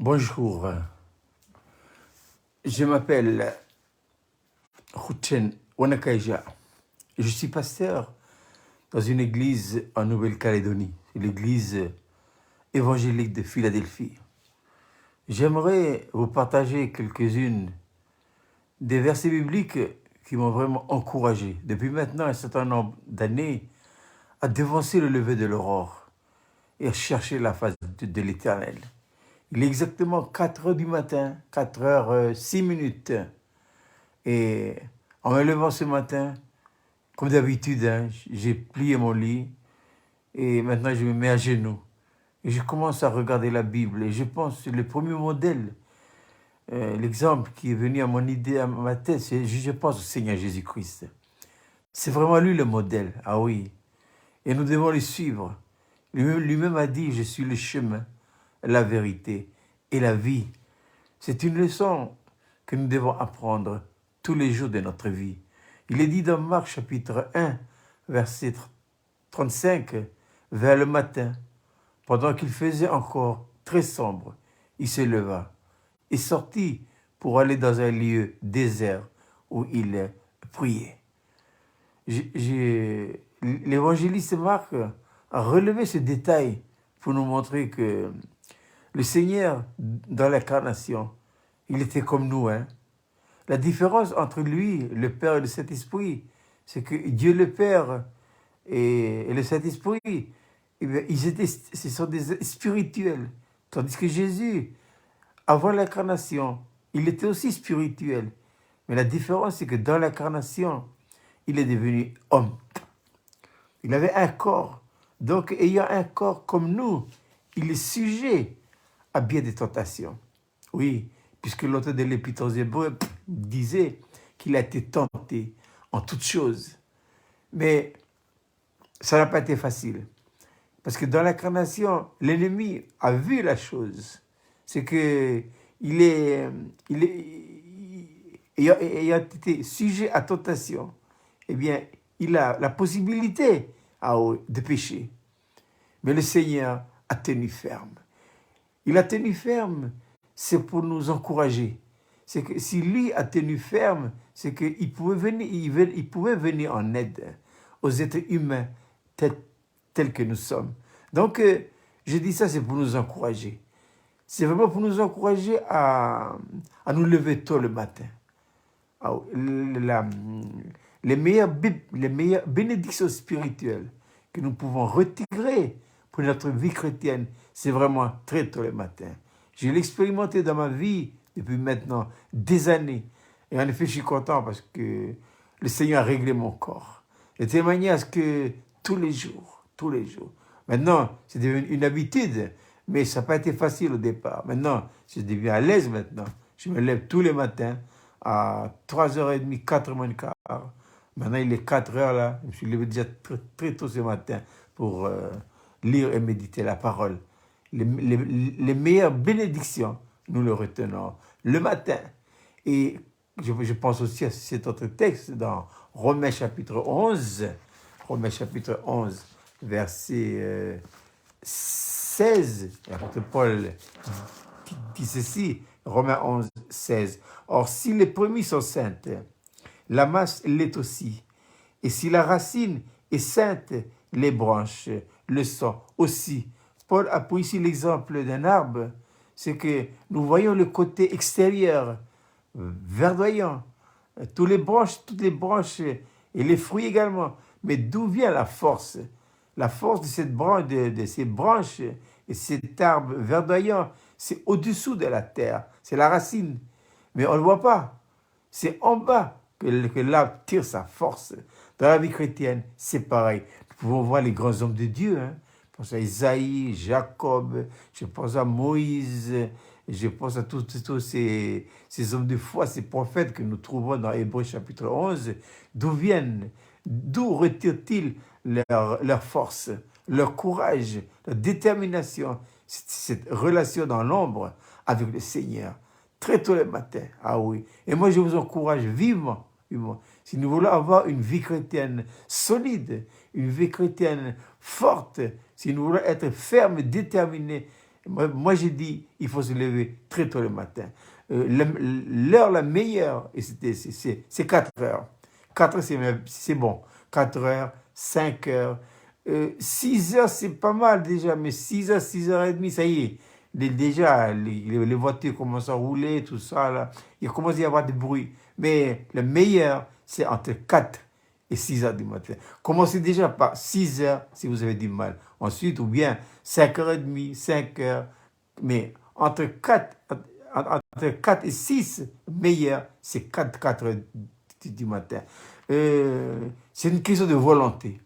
Bonjour, je m'appelle Houchen Wanakaija. Je suis pasteur dans une église en Nouvelle-Calédonie, l'église évangélique de Philadelphie. J'aimerais vous partager quelques-unes des versets bibliques qui m'ont vraiment encouragé depuis maintenant un certain nombre d'années à devancer le lever de l'aurore et à chercher la face de l'Éternel. Il est exactement 4 heures du matin, 4 heures 6 minutes. Et en me levant ce matin, comme d'habitude, j'ai plié mon lit et maintenant je me mets à genoux. Et je commence à regarder la Bible et je pense que le premier modèle, l'exemple qui est venu à mon idée, à ma tête, c'est je pense au Seigneur Jésus-Christ. C'est vraiment lui le modèle, ah oui. Et nous devons le suivre. Lui-même a dit, je suis le chemin, la vérité et la vie. C'est une leçon que nous devons apprendre tous les jours de notre vie. Il est dit dans Marc chapitre 1, verset 35, vers le matin, pendant qu'il faisait encore très sombre, il se leva et sortit pour aller dans un lieu désert où il priait. L'évangéliste Marc a relevé ce détail pour nous montrer que le Seigneur, dans l'incarnation, il était comme nous. La différence entre lui, le Père et le Saint-Esprit, c'est que Dieu le Père et le Saint-Esprit, ce sont des spirituels. Tandis que Jésus, avant l'incarnation, il était aussi spirituel. Mais la différence, c'est que dans l'incarnation, il est devenu homme. Il avait un corps. Donc, ayant un corps comme nous, il est sujet à bien des tentations. Oui, puisque l'auteur de l'Épître aux Hébreux disait qu'il a été tenté en toutes choses. Mais ça n'a pas été facile. Parce que dans l'incarnation, l'ennemi a vu la chose. C'est que ayant été sujet à tentation, eh bien, il a la possibilité de pécher. Mais le Seigneur a tenu ferme. Il a tenu ferme, c'est pour nous encourager. C'est que si lui a tenu ferme, c'est qu'il pouvait venir en aide aux êtres humains tels que nous sommes. Donc, je dis ça, c'est pour nous encourager. C'est vraiment pour nous encourager à nous lever tôt le matin. Les meilleures bénédictions spirituelles que nous pouvons retirer pour notre vie chrétienne, c'est vraiment très tôt le matin. Je l'ai expérimenté dans ma vie depuis maintenant des années. Et en effet, je suis content parce que le Seigneur a réglé mon corps. De telle manière à ce que tous les jours, maintenant, c'est devenu une habitude, mais ça n'a pas été facile au départ. Maintenant, je deviens à l'aise maintenant. Je me lève tous les matins à 3h30, 4h15. Maintenant, il est 4h là. Je me suis levé déjà très, très tôt ce matin pour lire et méditer la parole. Les meilleures bénédictions, nous le retenons le matin. Et je pense aussi à cet autre texte dans Romains chapitre 11, verset 16. L'apôtre Paul dit ceci, Romains 11, 16. Or, si les premiers sont saintes, la masse l'est aussi. Et si la racine est sainte, les branches le sont aussi. Paul a pris ici l'exemple d'un arbre. C'est que nous voyons le côté extérieur, verdoyant. Toutes les branches et les fruits également. Mais d'où vient la force? La force de cette branche, de ces branches et cet arbre verdoyant, c'est au-dessous de la terre. C'est la racine. Mais on ne le voit pas. C'est en bas que l'arbre tire sa force. Dans la vie chrétienne, c'est pareil. Nous pouvons voir les grands hommes de Dieu. Je pense à Isaïe, Jacob, je pense à Moïse, je pense à tous ces hommes de foi, ces prophètes que nous trouvons dans Hébreux chapitre 11. D'où retirent-ils leur force, leur courage, leur détermination, cette relation dans l'ombre avec le Seigneur? Très tôt le matin, ah oui. Et moi, je vous encourage vivement. Si nous voulons avoir une vie chrétienne solide, une vie chrétienne forte, si nous voulons être fermes, déterminés, Moi, j'ai dit, il faut se lever très tôt le matin. L'heure la meilleure, et c'est 4 heures. 4 heures, c'est bon. 4 heures, 5 heures. 6 heures, c'est pas mal déjà, mais 6 heures, 6 heures et demie, ça y est. Déjà, les voitures commencent à rouler, tout ça, là. Il commence à y avoir du bruit. Mais le meilleur, c'est entre 4 et 6 heures du matin. Commencez déjà par 6 heures si vous avez du mal. Ensuite, ou bien 5h30, 5 heures. Mais entre 4 et 6, meilleur, c'est 4 heures du matin. C'est une question de volonté.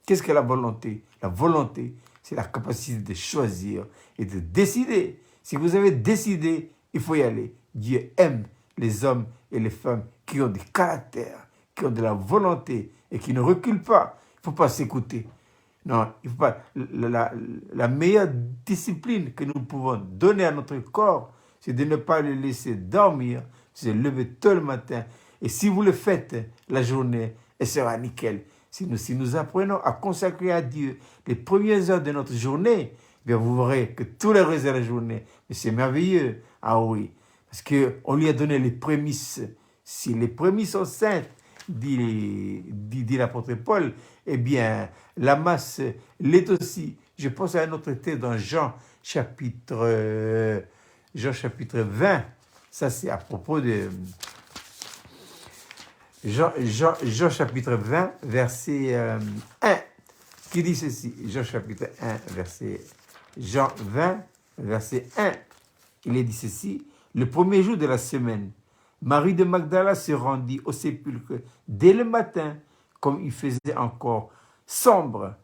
Qu'est-ce que la volonté? La volonté, c'est la capacité de choisir et de décider. Si vous avez décidé, il faut y aller. Dieu aime les hommes et les femmes qui ont du caractère, qui ont de la volonté et qui ne reculent pas. Il ne faut pas s'écouter. Non, il faut pas. La meilleure discipline que nous pouvons donner à notre corps, c'est de ne pas le laisser dormir, c'est de lever tôt le matin. Et si vous le faites, la journée, elle sera nickel. Si nous apprenons à consacrer à Dieu les premières heures de notre journée, bien vous verrez que tous les restes de la journée, mais c'est merveilleux. Ah oui, parce qu'on lui a donné les prémices. Si les prémices sont saintes, dit l'apôtre Paul, eh bien, la masse l'est aussi. Je pense à un autre texte dans Jean chapitre 20. Ça, c'est à propos de Jean chapitre 20, verset 1, qui dit ceci. Jean chapitre 20, verset 1, il est dit ceci. Le premier jour de la semaine, Marie de Magdala se rendit au sépulcre dès le matin, comme il faisait encore sombre.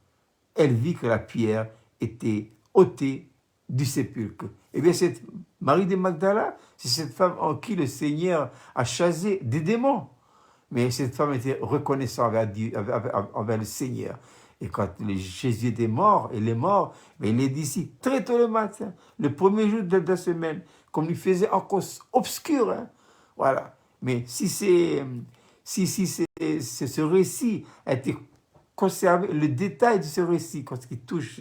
Elle vit que la pierre était ôtée du sépulcre. Eh bien, cette Marie de Magdala, c'est cette femme en qui le Seigneur a chassé des démons. Mais cette femme était reconnaissante envers Dieu, envers le Seigneur. Et quand Jésus était mort, il est mort, mais il est d'ici très tôt le matin, le premier jour de la semaine, comme il faisait encore obscur. Hein. Voilà. Mais si ce récit a été conservé, le détail de ce récit, quand il touche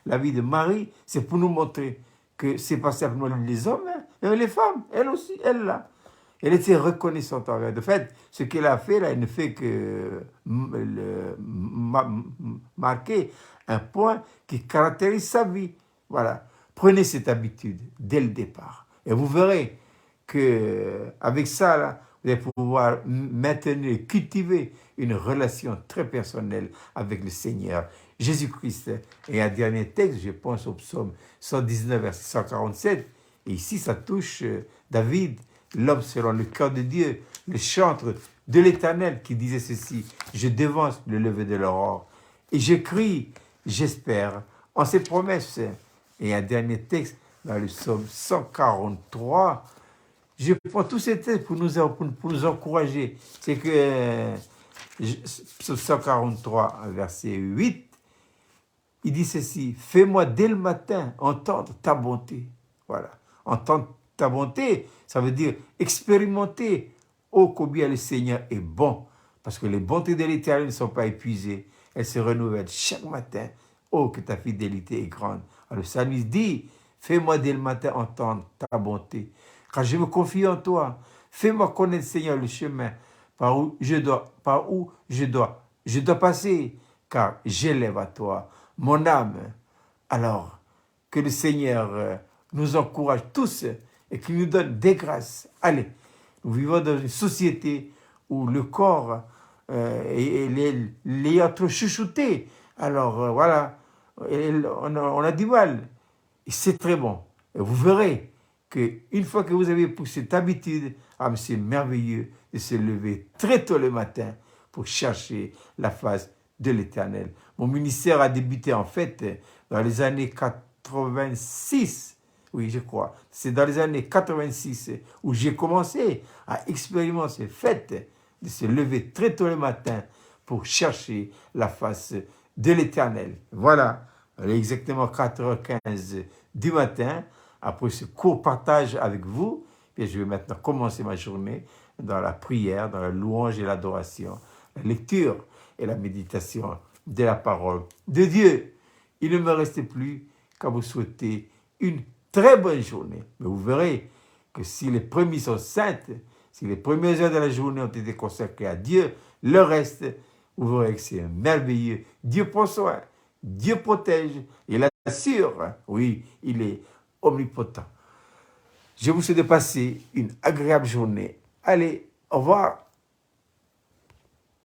la vie de Marie, c'est pour nous montrer que c'est pas simplement les hommes, hein, mais les femmes, elles aussi, elles là. Elle était reconnaissante envers. De fait, ce qu'elle a fait là, elle ne fait que marquer un point qui caractérise sa vie. Voilà. Prenez cette habitude dès le départ. Et vous verrez qu'avec ça, là, vous allez pouvoir maintenir et cultiver une relation très personnelle avec le Seigneur Jésus-Christ. Et un dernier texte, je pense au psaume 119, verset 147. Et ici, ça touche David, l'homme selon le cœur de Dieu, le chantre de l'Éternel qui disait ceci: je devance le lever de l'aurore et je crie, j'espère en ses promesses. Et un dernier texte dans le psaume 143. Je prends tous ces textes pour nous encourager. C'est que psaume 143, verset 8, il dit ceci: fais-moi dès le matin entendre ta bonté. Voilà. Entendre ta bonté, ça veut dire expérimenter. Oh, combien le Seigneur est bon. Parce que les bontés de l'Éternel ne sont pas épuisées. Elles se renouvellent chaque matin. Oh, que ta fidélité est grande. Alors, le psalmiste dit: fais-moi dès le matin entendre ta bonté. Car je me confie en toi. Fais-moi connaître, Seigneur, le chemin par où je dois passer. Car j'élève à toi mon âme. Alors, que le Seigneur nous encourage tous et qu'il nous donne des grâces. Allez, nous vivons dans une société où le corps est trop chouchouté. Alors, voilà, on a du mal. Et c'est très bon. Et vous verrez qu'une fois que vous avez pris cette habitude, c'est merveilleux de se lever très tôt le matin pour chercher la face de l'Éternel. Mon ministère a débuté en fait dans les années 86. Oui, je crois. C'est dans les années 86 où j'ai commencé à expérimenter ce fait de se lever très tôt le matin pour chercher la face de l'Éternel. Voilà, exactement 4h15 du matin. Après ce court partage avec vous, et je vais maintenant commencer ma journée dans la prière, dans la louange et l'adoration, la lecture et la méditation de la parole de Dieu. Il ne me reste plus qu'à vous souhaiter une très bonne journée. Mais vous verrez que si les premiers sont saintes, si les premières heures de la journée ont été consacrées à Dieu, le reste, vous verrez que c'est merveilleux. Dieu prend soin, Dieu protège, il assure, oui, il est omnipotent. Je vous souhaite de passer une agréable journée. Allez, au revoir.